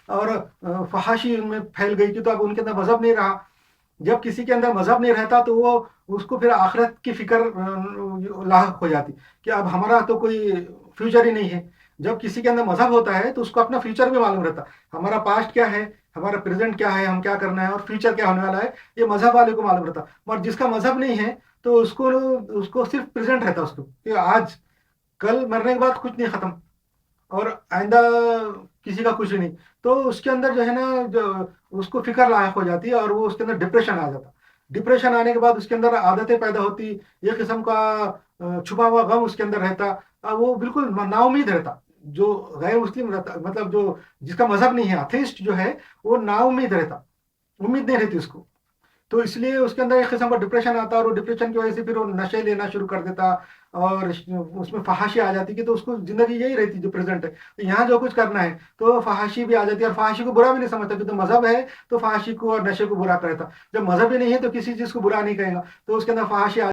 اور فحاشی ان میں پھیل گئی کہ تو اب ان کے اندر مذہب نہیں رہا. جب کسی کے اندر مذہب نہیں رہتا تو وہ اس کو پھر آخرت کی فکر لاحق ہو جاتی کہ اب ہمارا تو کوئی فیوچر ہی نہیں ہے. جب کسی کے اندر مذہب ہوتا ہے تو اس کو اپنا فیوچر بھی معلوم رہتا, ہمارا پاسٹ کیا ہے, ہمارا پریزنٹ کیا ہے, ہم کیا کرنا ہے اور فیوچر کیا ہونے والا ہے, یہ مذہب والے کو معلوم رہتا. مگر جس کا مذہب نہیں ہے تو اس کو صرف پریزنٹ رہتا, اس کو کہ آج کل مرنے کے بعد کچھ نہیں ختم اور آئندہ کسی کا کچھ نہیں. تو اس کے اندر جو ہے نا اس کو فکر لاحق ہو جاتی ہے اور وہ اس کے اندر ڈپریشن آ جاتا. ڈپریشن آنے کے بعد اس کے اندر عادتیں پیدا ہوتی, ایک قسم کا چھپا ہوا غم اس کے اندر رہتا. وہ بالکل نا امید رہتا. جو غیر مسلم رہتا, مطلب جو جس کا مذہب نہیں ہے, ایتھیسٹ جو ہے, وہ نا امید رہتا, امید نہیں رہتی اس کو. تو اس لیے اس کے اندر ایک قسم کا ڈپریشن آتا اور وہ ڈپریشن کی وجہ سے پھر وہ نشے لینا شروع کر دیتا اور اس میں فحاشی آ جاتی کہ تو اس کو زندگی یہی رہتی جو پریزنٹ ہے. تو یہاں جو کچھ کرنا ہے تو فحاشی بھی آ جاتی ہے اور فحاشی کو برا بھی نہیں سمجھتا کہ تو مذہب ہے تو فحاشی کو اور نشے کو برا کرتا. جب مذہب ہی نہیں ہے تو کسی چیز کو برا نہیں کہے گا, تو اس کے اندر فحاشی